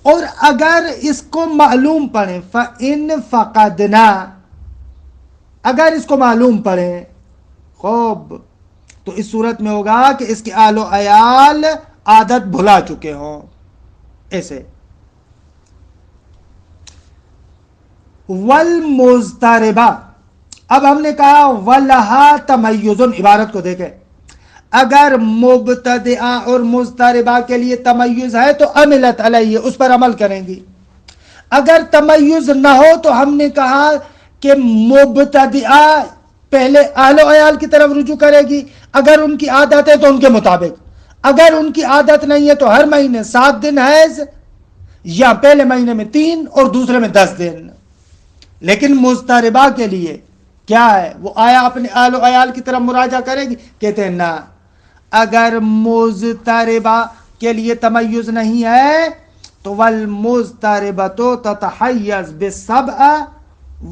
اور اگر اس کو معلوم پڑھیں فَإِن فَقَدْنَا، اگر اس کو معلوم پڑھیں خوب، تو اس صورت میں ہوگا کہ اس کے اہل و عیال عادت بھلا چکے ہوں. ایسے والمضطربہ، اب ہم نے کہا وَلَهَا تَمَيُّزٌ، عبارت کو دیکھیں، اگر مبتدئہ اور مضطربہ کے لیے تمیز ہے تو عملت علیہ، اس پر عمل کریں گی. اگر تمیز نہ ہو تو ہم نے کہا کہ مبتدئہ پہلے اہل و عیال کی طرف رجوع کرے گی، اگر ان کی عادت ہے تو ان کے مطابق، اگر ان کی عادت نہیں ہے تو ہر مہینے 7 دن حیض، یا پہلے مہینے میں 3 اور دوسرے میں 10 دن. لیکن مضطربہ کے لیے کیا ہے؟ وہ آیا اپنے اہل و عیال کی طرف مراجعہ کرے گی؟ کہتے ہیں نہ، اگر مضطربہ کے لیے تمیز نہیں ہے تو والمضطربۃ تتحیز بالسبع،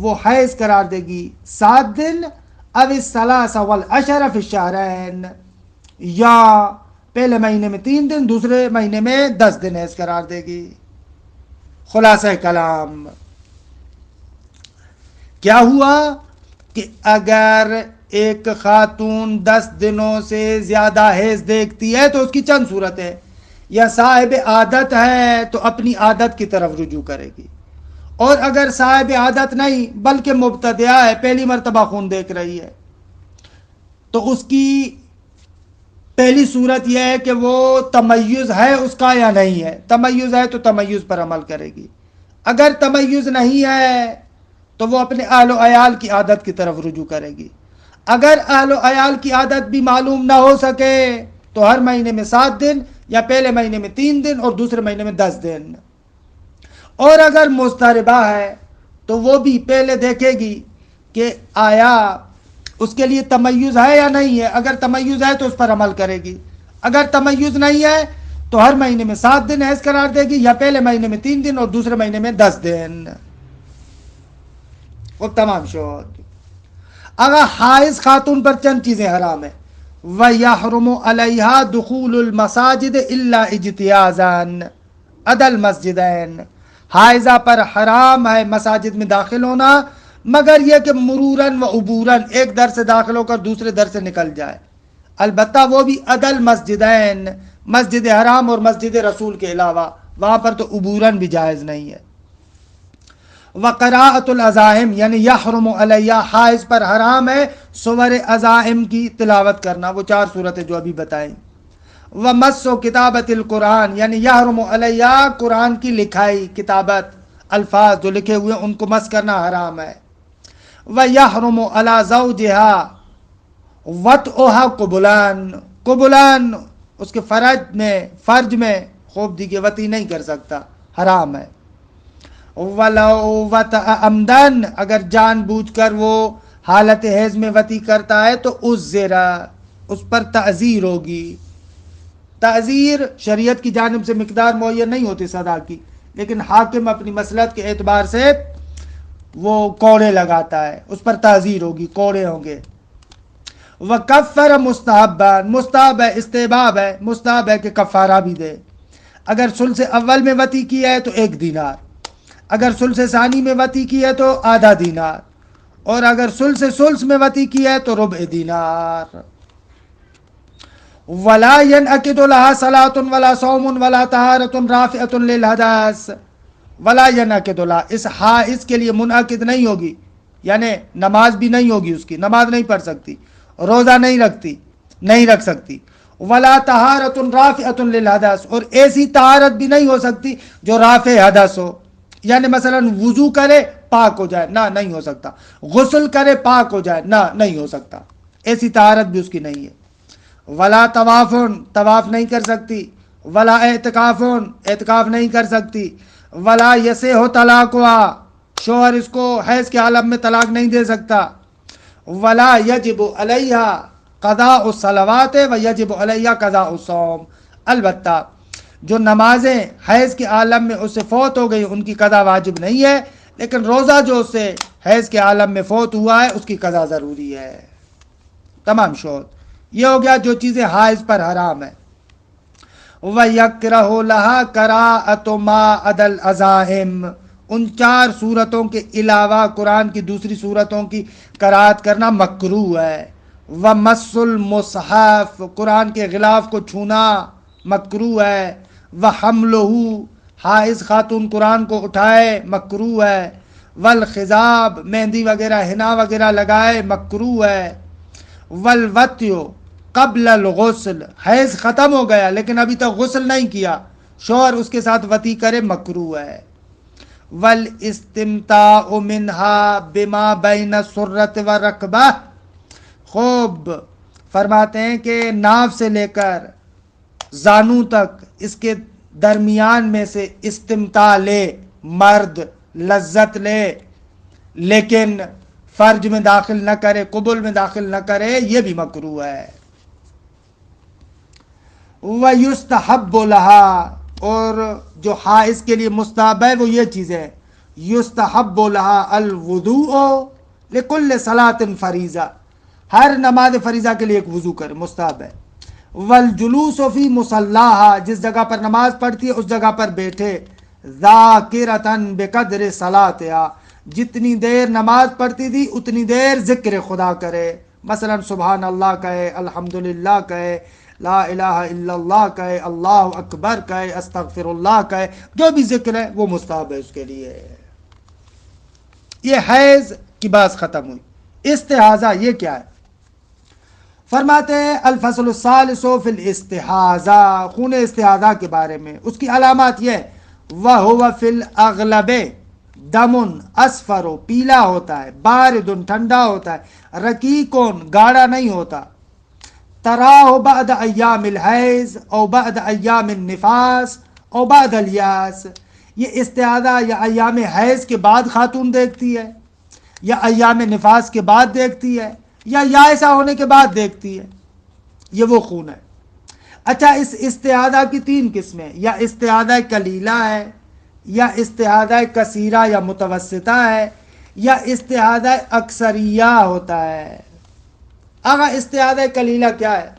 وہ حیض قرار دے گی 7 دن، اب 13 والعشر فی الشہرین، یا پہلے مہینے میں 3 دن دوسرے مہینے میں 10 دن حیض قرار دے گی. خلاصہ کلام کیا ہوا کہ اگر ایک خاتون 10 دنوں سے زیادہ حیض دیکھتی ہے تو اس کی چند صورت ہے، یا صاحب عادت ہے تو اپنی عادت کی طرف رجوع کرے گی، اور اگر صاحب عادت نہیں بلکہ مبتدیہ ہے، پہلی مرتبہ خون دیکھ رہی ہے، تو اس کی پہلی صورت یہ ہے کہ وہ تمیز ہے اس کا یا نہیں ہے. تمیز ہے تو تمیز پر عمل کرے گی، اگر تمیز نہیں ہے تو وہ اپنے اہل و عیال کی عادت کی طرف رجوع کرے گی. اگر اہل و عیال کی عادت بھی معلوم نہ ہو سکے تو ہر مہینے میں 7 دن، یا پہلے مہینے میں 3 دن اور دوسرے مہینے میں 10 دن. اور اگر مضطربہ ہے تو وہ بھی پہلے دیکھے گی کہ آیا اس کے لیے تمیز ہے یا نہیں ہے؟ اگر تمیز ہے تو اس پر عمل کرے گی، اگر تمیز نہیں ہے تو ہر مہینے میں 7 دن حیض قرار دے گی، یا پہلے مہینے میں 3 دن اور دوسرے مہینے میں 10 دن، وہ تمام شوہر۔ اگر حائض خاتون پر چند چیزیں حرام ہیں، وَيَحْرُمُ عَلَيْهَا دُخُولُ الْمَسَاجِدِ إِلَّا اجْتِيَازًا عَدَى الْمَسْجِدَيْن، حائضہ پر حرام ہے مساجد میں داخل ہونا مگر یہ کہ مروراً و عبوراً، ایک در سے داخل ہو کر دوسرے در سے نکل جائے، البتہ وہ بھی عَدَى الْمَسْجِدَيْن، مسجد حرام اور مسجد رسول کے علاوہ، وہاں پر تو عبوراً بھی جائز نہیں ہے۔ وقراءۃ العزائم، یعنی یحرم علیہ، حائض پر حرام ہے سور عزائم کی تلاوت کرنا، وہ 4 صورتیں جو ابھی بتائیں۔ ومس کتابت القرآن، یعنی یحرم علیہ قرآن کی لکھائی، کتابت، الفاظ جو لکھے ہوئے ان کو مس کرنا حرام ہے۔ ویحرم علی زوجہا وطئھا قبلان، قبلان اس کے فرج میں خوب دی کے وطی نہیں کر سکتا، حرام ہے۔ وَلَوْ وَطَأَ عَمْدًا، اگر جان بوجھ کر وہ حالت حیض میں وطی کرتا ہے تو عُزِّرَ، اس پر تعزیر ہوگی۔ تعزیر شریعت کی جانب سے مقدار معین نہیں ہوتی سزا کی، لیکن حاکم اپنی مصلحت کے اعتبار سے وہ کوڑے لگاتا ہے، اس پر تعزیر ہوگی، کوڑے ہوں گے۔ وَكَفَّرَ مُسْتَحَبًّا، مستحب ہے، استحباب ہے، مستحب ہے کہ کفارہ بھی دے۔ اگر ثلث اول میں وطی کیا ہے تو 1 دینار، اگر ثلث ثانی میں وطی کی ہے تو آدھا دینار، اور اگر ثلث میں وطی کی ہے تو ربع دینار۔ وَلَا يَنْعَقِدُ لَهَا صَلَاةٌ وَلَا صَوْمٌ وَلَا طَهَارَةٌ رَافِعَةٌ لِلْحَدَثِ، وَلَا يَنْعَقِدُ لَهَا، اس حائض کے لیے منعقد نہیں ہوگی، یعنی نماز بھی نہیں ہوگی، اس کی نماز نہیں پڑھ سکتی، روزہ نہیں رکھ سکتی۔ وَلَا طَهَارَةٌ رَافِعَةٌ لِلْحَدَثِ، اور ایسی طہارت بھی نہیں ہو سکتی جو رافع حدث ہو، یعنی مثلا وضو کرے پاک ہو جائے، نہ نہیں ہو سکتا، غسل کرے پاک ہو جائے، نہ نہیں ہو سکتا، ایسی طہارت بھی اس کی نہیں ہے۔ ولا طوافن، طواف نہیں کر سکتی، ولا اعتکافن، اعتکاف نہیں کر سکتی، ولا یصح طلاقها، شوہر اس کو حیض کے عالم میں طلاق نہیں دے سکتا، ولا یجب علیہا قضاء الصلوات و یجب علیہا قضاء الصوم، البتہ جو نمازیں حیض کے عالم میں اس سے فوت ہو گئی ان کی قضا واجب نہیں ہے، لیکن روزہ جو اس سے حیض کے عالم میں فوت ہوا ہے اس کی قضا ضروری ہے۔ تمام شوہر، یہ ہو گیا جو چیزیں حائض پر حرام ہیں۔ وَيَكْرَهُ لَهَا قَرَاءَةُ مَا عَدَى الْعَزَائِمِ، ان 4 صورتوں کے علاوہ قرآن کی دوسری صورتوں کی قرأت کرنا مکروہ ہے۔ وَمَسُّ الْمُصْحَفِ، قرآن کے غلاف کو چھونا مکروہ ہے۔ وَحَمْلُهُ، حائض خاتون قرآن کو اٹھائے مکروہ ہے۔ وَالْخِضَابِ، مہندی وغیرہ حنا وغیرہ لگائے مکروہ ہے۔ وَالْوَطْیُ قبل الغسل، حیض ختم ہو گیا لیکن ابھی تک غسل نہیں کیا، شوہر اس کے ساتھ وطی کرے مکروہ ہے۔ وَالْاِسْتِمْتَاعُ مِنْهَا بِمَا بَيْنَ السُّرَّةِ وَالرَّكْبَةِ، خوب فرماتے ہیں کہ ناف سے لے کر زانو تک اس کے درمیان میں سے استمتاع لے، مرد لذت لے، لیکن فرج میں داخل نہ کرے، قبل میں داخل نہ کرے، یہ بھی مکروہ ہے۔ وَيُسْتَحَبُّ لَهَا، اور جو حائض کے لیے مستحب ہے وہ یہ چیز ہے، يُسْتَحَبُّ لَهَا الْوُضُوءُ لِكُلِّ صَلَاةٍ فَرِيضَةٍ، ہر نماز فریضہ کے لیے ایک وضو کرے، مستحب ہے۔ وَالْجُلُوسُ فِي مُصَلَّاهَا، جس جگہ پر نماز پڑھتی ہے اس جگہ پر بیٹھے، ذَاكِرَةً بِقَدْرِ صَلَاتِهَا، جتنی دیر نماز پڑھتی تھی اتنی دیر ذکر خدا کرے، مثلا سبحان اللہ کہے، الحمدللہ کہے، لا الہ الا اللہ کہے، اللہ اکبر کہے، استغفر اللہ کہے، جو بھی ذکر ہے وہ مستحب ہے اس کے لیے۔ یہ حیض کی بات ختم ہوئی۔ استحاضہ یہ کیا ہے؟ فرماتے ہیں الفصل الثالث فی الاستحاضہ، خون استحاضہ کے بارے میں، اس کی علامات یہ ہے، وَهُوَ فِي الْأَغْلَبِ دَمٌ اصفر، پیلا ہوتا ہے، بارد ٹھنڈا ہوتا ہے، رقیقٌ گاڑھا نہیں ہوتا، تراہ بعد ایام الحیض او بعد ایام النفاس او بعد الیاس، یہ استحاضہ یا ایام حیض کے بعد خاتون دیکھتی ہے، یا ایام نفاس کے بعد دیکھتی ہے، یا یائسہ ہونے کے بعد دیکھتی ہے، یہ وہ خون ہے۔ اچھا، اس استعادہ کی 3 قسمیں، یا استعادہ قلیلہ ہے، یا استعادہ کثیرہ یا متوسطہ ہے، یا استعادہ اکثریہ ہوتا ہے۔ اگر استعادہ قلیلہ کیا ہے؟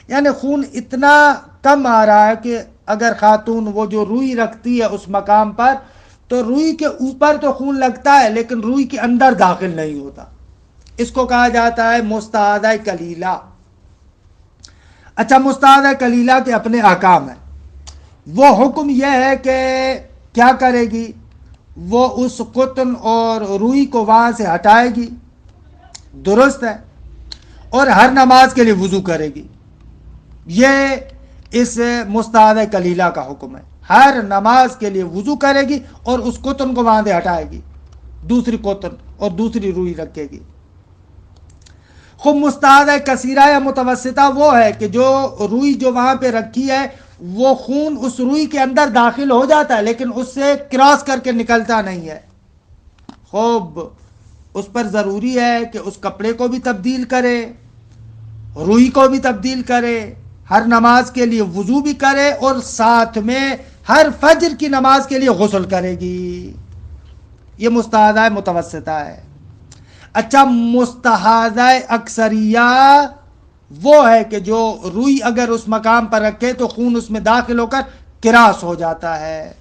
یعنی خون اتنا کم آ رہا ہے کہ اگر خاتون وہ جو روئی رکھتی ہے اس مقام پر، تو روئی کے اوپر تو خون لگتا ہے لیکن روئی کے اندر داخل نہیں ہوتا، اس کو کہا جاتا ہے مستعادہ قلیلہ۔ اچھا، مستعادہ قلیلہ کے اپنے احکام ہیں۔ وہ حکم یہ ہے کہ کیا کرے گی؟ وہ اس قطن اور روئی کو وہاں سے ہٹائے گی، درست ہے، اور ہر نماز کے لیے وضو کرے گی۔ یہ اس مستعادہ قلیلہ کا حکم ہے، ہر نماز کے لیے وضو کرے گی اور اس قطن کو وہاں سے ہٹائے گی، دوسری قطن اور دوسری روئی رکھے گی۔ خود مستعادہ کثیرہ یا متوسطہ وہ ہے کہ جو روئی جو وہاں پہ رکھی ہے وہ خون اس روئی کے اندر داخل ہو جاتا ہے لیکن اس سے کراس کر کے نکلتا نہیں ہے۔ خوب، اس پر ضروری ہے کہ اس کپڑے کو بھی تبدیل کرے، روئی کو بھی تبدیل کرے، ہر نماز کے لیے وضو بھی کرے، اور ساتھ میں ہر فجر کی نماز کے لیے غسل کرے گی۔ یہ مستحاضہ متوسطہ ہے۔ اچھا، مستحاضہ اکثریہ وہ ہے کہ جو روئی اگر اس مقام پر رکھے تو خون اس میں داخل ہو کر کراس ہو جاتا ہے۔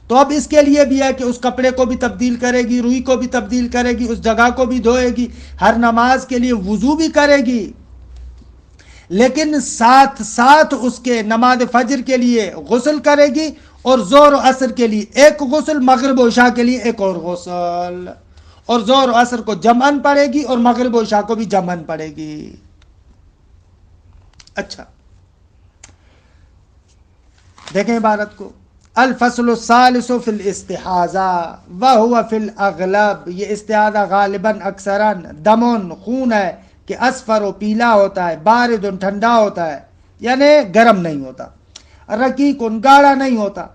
تو اب اس کے لیے بھی ہے کہ اس کپڑے کو بھی تبدیل کرے گی، روئی کو بھی تبدیل کرے گی، اس جگہ کو بھی دھوئے گی، ہر نماز کے لیے وضو بھی کرے گی، لیکن ساتھ ساتھ اس کے نماز فجر کے لیے غسل کرے گی، اور ظہر و عصر کے لیے ایک غسل، مغرب و عشاء کے لیے ایک اور غسل، اور ظہر و عصر کو جمعن پڑے گی اور مغرب و عشاء کو بھی جمعن پڑے گی۔ اچھا، دیکھیں عبارت کو، الفصل الثالث فی الاستحاضہ وہو فی الاغلب، یہ استحاضہ غالباً اکثراً دمن خون ہے کہ اصفر و پیلا ہوتا ہے، بارد ٹھنڈا ہوتا ہے یعنی گرم نہیں ہوتا، رقیق گاڑھا نہیں ہوتا،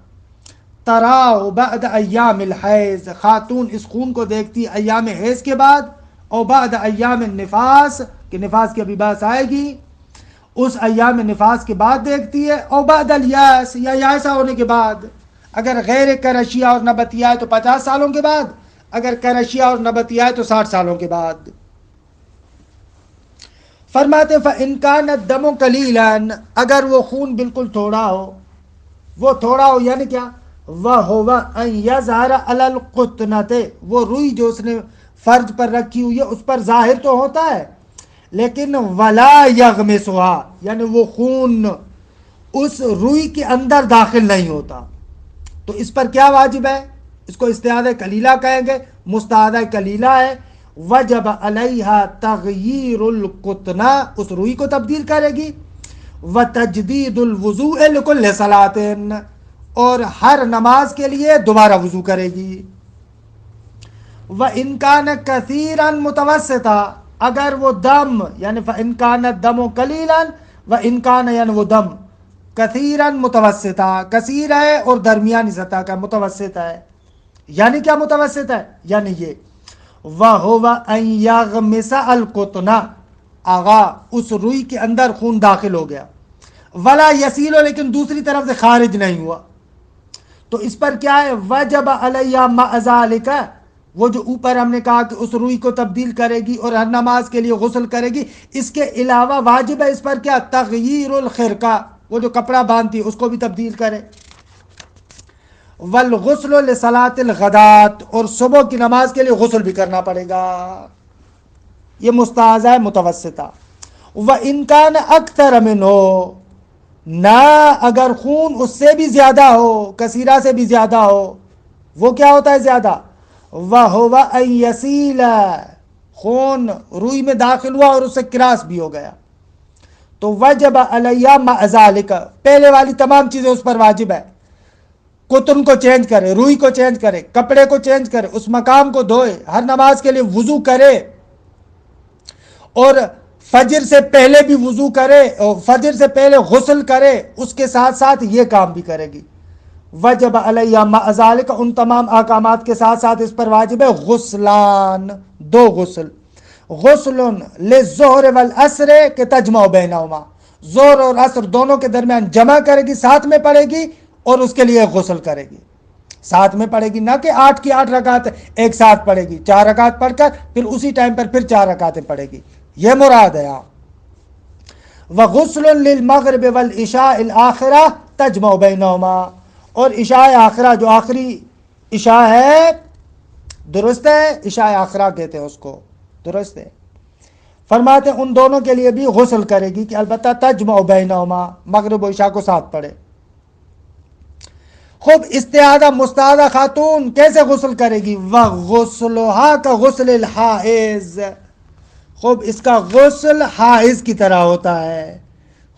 تراہ بعد ایام الحیض، خاتون اس خون کو دیکھتی ایام حیض کے بعد، اور بعد ایام النفاس، کہ نفاس کی ابھی بات آئے گی، اس ایام نفاس کے بعد دیکھتی ہے، اور بعد الیاس، یا یائسہ ہونے کے بعد، اگر غیر کرشیہ اور نبتیہ ہے تو 50 سالوں کے بعد، اگر کرشیہ اور نبتیہ ہے تو 60 سالوں کے بعد۔ فرماتے فَإِنْ كَانَ الدَّمُ قَلِيلًا، اگر وہ خون بالکل تھوڑا ہو، وہ تھوڑا ہو یعنی کیا؟ وَهُوَ أَنْ يَظْهَرَ عَلَى الْقُطْنَةِ، وہ روئی جو اس نے فرج پر رکھی ہوئی ہے اس پر ظاہر تو ہوتا ہے لیکن وَلَا يَغْمِسُهَا، یعنی وہ خون اس روئی کے اندر داخل نہیں ہوتا، تو اس پر کیا واجب ہے؟ اس کو استعاضہ قلیلہ کہیں گے، مستعاضہ قلیلہ ہے۔ وجب علیہا تغییر القطنہ، اس روئی کو تبدیل کرے گی، وتجدید الوضوء لکل صلاۃ، اور ہر نماز کے لیے دوبارہ وضو کرے گی۔ وَإِنْ كَانَ كَثِيرًا مُتَوَسِّطًا، اگر وہ دم یعنی فَإِنْ كَانَ الدَّمُ قَلِيلًا وَإِنْ كَانَ یعنی وہ دم كَثِيرًا متوسطہ، کثیر ہے اور درمیانی سطح کا، متوسط ہے، یعنی کیا متوسط ہے؟ یعنی یہ وَهُوَ أَنْ يَغْمِسَ الْقُطْنَ، آغا اس روئی کے اندر خون داخل ہو گیا، ولا یسیل، لیکن دوسری طرف سے خارج نہیں ہوا، تو اس پر کیا ہے؟ وجب علیہ مع ذالک، وہ جو اوپر ہم نے کہا کہ اس روئی کو تبدیل کرے گی اور ہر نماز کے لیے غسل کرے گی، اس کے علاوہ واجب ہے اس پر کیا؟ تغییر الخرقہ، وہ جو کپڑا باندھتی ہے اس کو بھی تبدیل کرے، والغسل لصلاۃ الغدات، اور صبح کی نماز کے لیے غسل بھی کرنا پڑے گا۔ یہ مستحاضہ متوسطہ۔ وَإِنْ كَانَ أَكْثَرَ مِنْهُ، نہ اگر خون اس سے بھی زیادہ ہو، کثیرہ سے بھی زیادہ ہو، وہ کیا ہوتا ہے زیادہ؟ وَهُوَ أَنْ يَسِيلَ، خون روئی میں داخل ہوا اور اس سے کراس بھی ہو گیا، تو وجب علیہ مع ذالک، پہلے والی تمام چیزیں اس پر واجب ہے، قطن کو چینج کرے، روئی کو چینج کرے، کپڑے کو چینج کرے، اس مقام کو دھوئے، ہر نماز کے لیے وضو کرے، اور فجر سے پہلے بھی وضو کرے، اور فجر سے پہلے غسل کرے، اس کے ساتھ ساتھ یہ کام بھی کرے گی۔ وجب علیہ مع ذالک، ان تمام احکامات کے ساتھ ساتھ اس پر واجب ہے غسلان، 2 غسل، غسل للظہر والعصر کہ تجمع بینہما، ظہر اور عصر دونوں کے درمیان جمع کرے گی، ساتھ میں پڑھے گی، اور اس کے لیے غسل کرے گی، ساتھ میں پڑھے گی، نہ کہ 8 کی 8 رکعت ایک ساتھ پڑھے گی، 4 رکعت پڑھ کر پھر اسی ٹائم پر پھر 4 رکعتیں پڑھے گی، یہ مراد ہے۔ وغسل للمغرب والعشاء الآخرہ تجمع بینہما، اور عشاء آخرہ جو آخری عشاء ہے، درست ہے، عشاء آخرہ کہتے ہیں اس کو، درست ہے، فرماتے ہیں ان دونوں کے لیے بھی غسل کرے گی کہ البتہ تجمع بینہما، مغرب و عشاء کو ساتھ پڑھے۔ خوب استعادہ مستعادہ خاتون کیسے غسل کرے گی؟ وغسلها كغسل الحائض، خوب اس کا غسل حائض کی طرح ہوتا ہے۔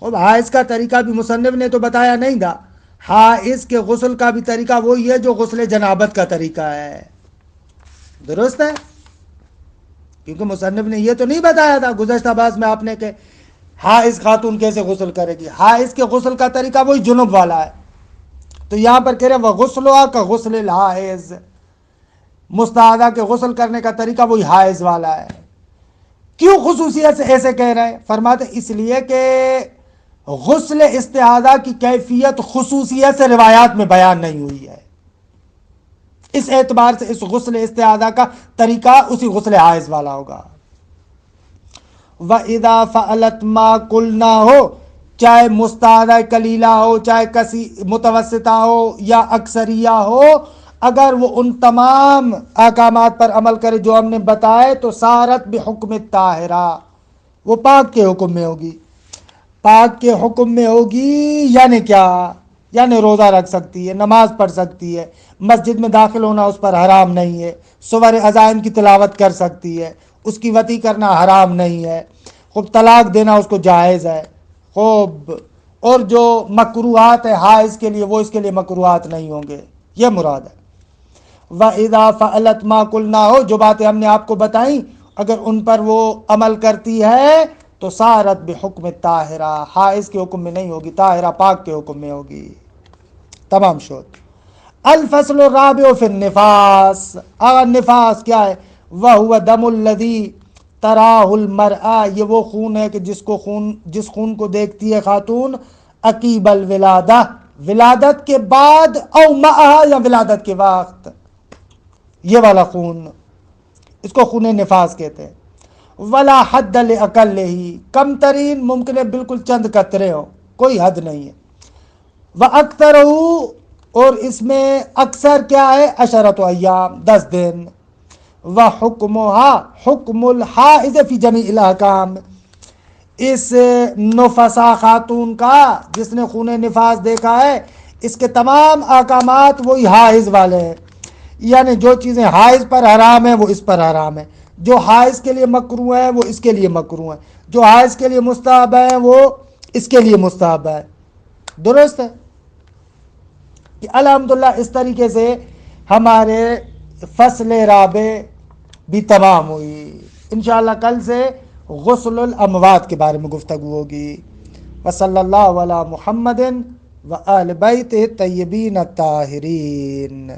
خوب حائض کا طریقہ بھی مصنف نے تو بتایا نہیں تھا، حائض کے غسل کا بھی طریقہ وہی ہے جو غسل جنابت کا طریقہ ہے، درست ہے، کیونکہ مصنف نے یہ تو نہیں بتایا تھا گزشتہ بحث میں آپ نے کہ حائض خاتون کیسے غسل کرے گی، حائض کے غسل کا طریقہ وہی جنب والا ہے، تو یہاں پر کہہ رہے وغسلها كغسل الحائض، مستعادہ کے غسل کرنے کا طریقہ وہی حائض والا ہے۔ کیوں خصوصیت سے ایسے کہہ رہے ہیں؟ فرماتے اس لیے کہ غسل استعادہ کی کیفیت خصوصیت سے روایات میں بیان نہیں ہوئی ہے، اس اعتبار سے اس غسل استعادہ کا طریقہ اسی غسل حائض والا ہوگا۔ وَإِذَا فَعَلَتْ مَا قُلْنَا ہو، چاہے مستعادہ کلیلہ ہو، چاہے متوسطہ ہو یا اکثریہ ہو، اگر وہ ان تمام احکامات پر عمل کرے جو ہم نے بتائے تو سارت بحکم الطاہرہ، وہ پاک کے حکم میں ہوگی۔ پاک کے حکم میں ہوگی یعنی کیا؟ یعنی روزہ رکھ سکتی ہے، نماز پڑھ سکتی ہے، مسجد میں داخل ہونا اس پر حرام نہیں ہے، سور عزائم کی تلاوت کر سکتی ہے، اس کی وطی کرنا حرام نہیں ہے، خوب طلاق دینا اس کو جائز ہے، خوب اور جو مکروہات ہے حائض کے لیے وہ اس کے لیے مکروہات نہیں ہوں گے، یہ مراد ہے۔ وَإِذَا فَعَلَتْ مَا قُلْنَا ہو، جو باتیں ہم نے آپ کو بتائیں اگر ان پر وہ عمل کرتی ہے تو سارت بحکم طاہرہ، حائض کے حکم میں نہیں ہوگی، طاہرہ پاک کے حکم میں ہوگی۔ تمام شد۔ الفصل الرابع فی النفاس، نفاس کیا ہے؟ وَهُوَ دَمُ الَّذِي تَرَاهُ الْمَرْأَةُ، یہ وہ خون ہے کہ جس خون کو دیکھتی ہے خاتون عقیب الولادہ، ولادت کے بعد، او معها یا ولادت کے وقت، یہ والا خون، اس کو خون نفاس کہتے ہیں۔ ولا حد لأقلہ، کم ترین ممکن ہے بالکل چند قطرے ہوں، کوئی حد نہیں ہے۔ وَأَكْثَرُهُ، اور اس میں اکثر کیا ہے؟ 10 ایام، 10 دن۔ وَحُكْمُهَا حُكْمُ الْحَائِضِ فِي جَمِيعِ الْأَحْكَامِ، اس نفسا خاتون کا جس نے خون نفاس دیکھا ہے اس کے تمام احکامات وہی حائض والے ہیں، یعنی جو چیزیں حائض پر حرام ہیں وہ اس پر حرام ہیں، جو حائض کے لیے مکروہ ہیں وہ اس کے لیے مکروہ ہیں، جو حائض کے لیے مستحب ہیں وہ اس کے لیے مستحب ہے، درست ہے کہ الحمدللہ اس طریقے سے ہمارے فصل رابع بھی تمام ہوئی۔ انشاءاللہ کل سے غسل الاموات کے بارے میں گفتگو ہوگی۔ وصلی اللہ علی محمد و آل بیتہ الطیبین الطاہرین۔